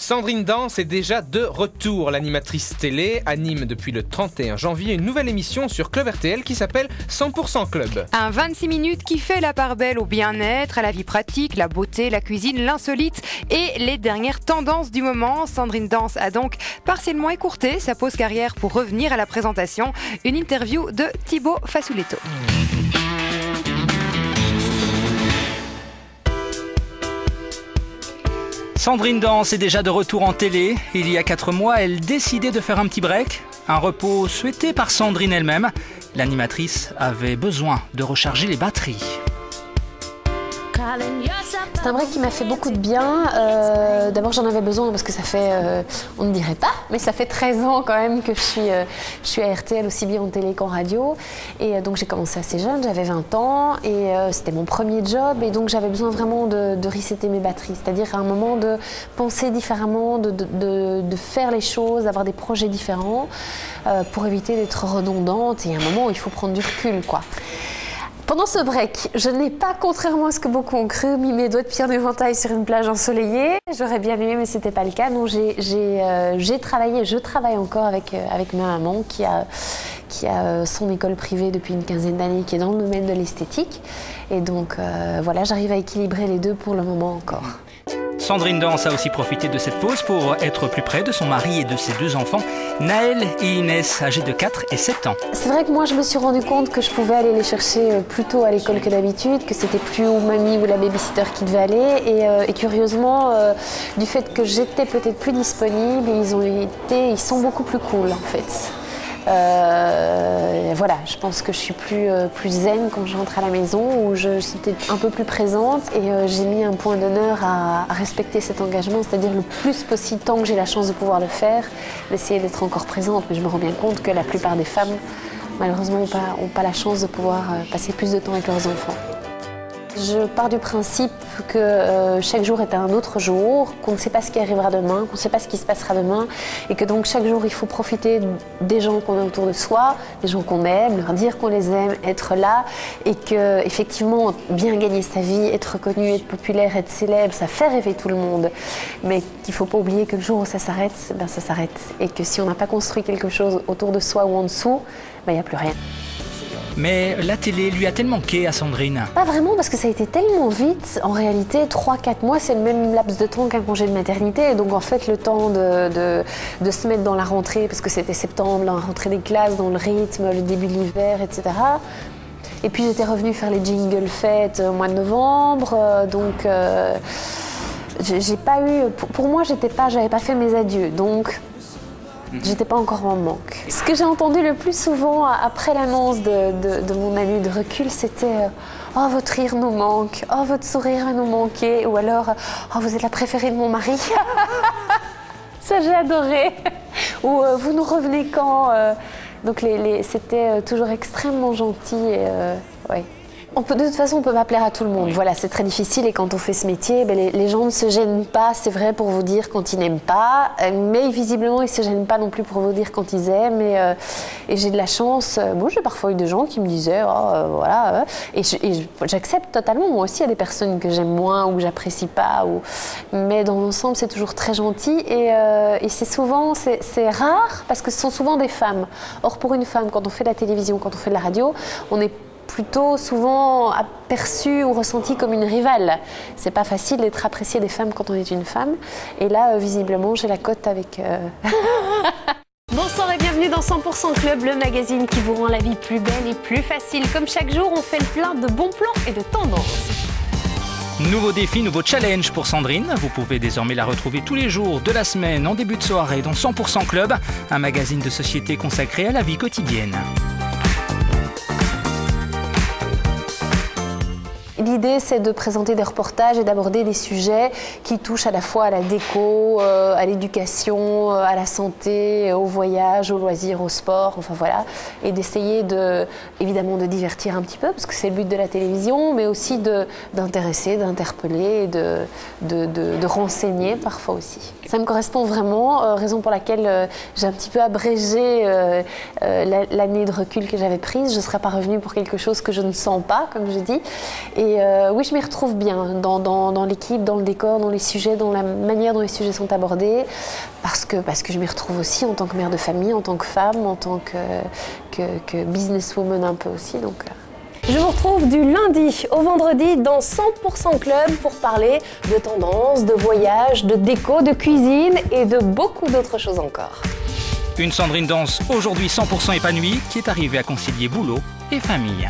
Sandrine Dans est déjà de retour. L'animatrice télé anime depuis le 31 janvier une nouvelle émission sur Club RTL qui s'appelle 100% Club. Un 26 minutes qui fait la part belle au bien-être, à la vie pratique, la beauté, la cuisine, l'insolite et les dernières tendances du moment. Sandrine Dans a donc partiellement écourté sa pause carrière pour revenir à la présentation. Une interview de Thibaut Fasuletto. Sandrine Dans est déjà de retour en télé. Il y a 4 mois, elle décidait de faire un petit break. Un repos souhaité par Sandrine elle-même. L'animatrice avait besoin de recharger les batteries. C'est un break qui m'a fait beaucoup de bien. D'abord, j'en avais besoin parce que ça fait, on ne dirait pas, mais ça fait 13 ans quand même que je suis à RTL aussi bien en télé qu'en radio. Et donc, j'ai commencé assez jeune, j'avais 20 ans et c'était mon premier job. Et donc, j'avais besoin vraiment de resetter mes batteries, c'est-à-dire à un moment de penser différemment, de faire les choses, d'avoir des projets différents pour éviter d'être redondante. Et à un moment où il faut prendre du recul, quoi. Pendant ce break, je n'ai pas, contrairement à ce que beaucoup ont cru, mis mes doigts de pied en éventail sur une plage ensoleillée. J'aurais bien aimé, mais ce n'était pas le cas. Donc j'ai travaillé, je travaille encore avec ma maman qui a son école privée depuis une quinzaine d'années, qui est dans le domaine de l'esthétique. Et donc voilà, j'arrive à équilibrer les deux pour le moment encore. Sandrine Dans a aussi profité de cette pause pour être plus près de son mari et de ses 2 enfants, Naël et Inès, âgés de 4 et 7 ans. C'est vrai que moi, je me suis rendu compte que je pouvais aller les chercher plus tôt à l'école que d'habitude, que c'était plus ou mamie ou la babysitter qui devait aller. Et curieusement, du fait que j'étais peut-être plus disponible, ils sont beaucoup plus cool en fait. Voilà, je pense que je suis plus zen quand je rentre à la maison, où je suis peut-être un peu plus présente et j'ai mis un point d'honneur à respecter cet engagement, c'est-à-dire le plus possible, tant que j'ai la chance de pouvoir le faire, d'essayer d'être encore présente. Mais je me rends bien compte que la plupart des femmes, malheureusement, n'ont pas la chance de pouvoir passer plus de temps avec leurs enfants. Je pars du principe que chaque jour est un autre jour, qu'on ne sait pas ce qui arrivera demain, qu'on ne sait pas ce qui se passera demain et que donc chaque jour il faut profiter des gens qu'on a autour de soi, des gens qu'on aime, leur dire qu'on les aime, être là et que effectivement bien gagner sa vie, être reconnu, être populaire, être célèbre, ça fait rêver tout le monde, mais qu'il ne faut pas oublier que le jour où ça s'arrête, ben ça s'arrête et que si on n'a pas construit quelque chose autour de soi ou en dessous, ben il n'y a plus rien. Mais la télé lui a-t-elle manqué à Sandrine? Pas vraiment, parce que ça a été tellement vite. En réalité, 3-4 mois, c'est le même laps de temps qu'un congé de maternité. Et donc, en fait, le temps de se mettre dans la rentrée, parce que c'était septembre, la rentrée des classes, dans le rythme, le début de l'hiver, etc. Et puis, j'étais revenue faire les jingle fêtes au mois de novembre. Donc, j'ai pas eu... Pour moi, j'avais pas fait mes adieux. Donc... j'étais pas encore en manque. Ce que j'ai entendu le plus souvent après l'annonce de mon année de recul, c'était « Oh, votre rire nous manque. Oh, votre sourire nous manquait. » Ou alors « Oh, vous êtes la préférée de mon mari. » Ça, j'ai adoré. Ou « Vous nous revenez quand ?» Donc, c'était toujours extrêmement gentil. Ouais. De toute façon, on ne peut pas plaire à tout le monde. Oui. Voilà, c'est très difficile et quand on fait ce métier, les gens ne se gênent pas, c'est vrai, pour vous dire quand ils n'aiment pas, mais visiblement, ils ne se gênent pas non plus pour vous dire quand ils aiment. Et j'ai de la chance. Moi, j'ai parfois eu des gens qui me disaient, voilà. Et j'accepte totalement. Moi aussi, il y a des personnes que j'aime moins ou que j'apprécie pas. Mais dans l'ensemble, c'est toujours très gentil. Et c'est souvent, c'est rare parce que ce sont souvent des femmes. Or, pour une femme, quand on fait de la télévision, quand on fait de la radio, on est plutôt souvent aperçue ou ressentie comme une rivale. C'est pas facile d'être appréciée des femmes quand on est une femme. Et là, visiblement, j'ai la cote avec... Bonsoir et bienvenue dans 100% Club, le magazine qui vous rend la vie plus belle et plus facile. Comme chaque jour, on fait le plein de bons plans et de tendances. Nouveau défi, nouveau challenge pour Sandrine. Vous pouvez désormais la retrouver tous les jours de la semaine en début de soirée dans 100% Club, un magazine de société consacré à la vie quotidienne. L'idée, c'est de présenter des reportages et d'aborder des sujets qui touchent à la fois à la déco, à l'éducation, à la santé, au voyage, au loisir, au sport, enfin voilà. Et d'essayer évidemment de divertir un petit peu, parce que c'est le but de la télévision, mais aussi d'intéresser, d'interpeller, de renseigner parfois aussi. Ça me correspond vraiment, raison pour laquelle j'ai un petit peu abrégé l'année de recul que j'avais prise. Je ne serais pas revenue pour quelque chose que je ne sens pas, comme je dis. Et Et oui, je m'y retrouve bien dans l'équipe, dans le décor, dans les sujets, dans la manière dont les sujets sont abordés, parce que je m'y retrouve aussi en tant que mère de famille, en tant que femme, en tant que businesswoman un peu aussi. Donc, Je vous retrouve du lundi au vendredi dans 100% Club pour parler de tendances, de voyages, de déco, de cuisine et de beaucoup d'autres choses encore. Une Sandrine Danse aujourd'hui 100% épanouie qui est arrivée à concilier boulot et famille.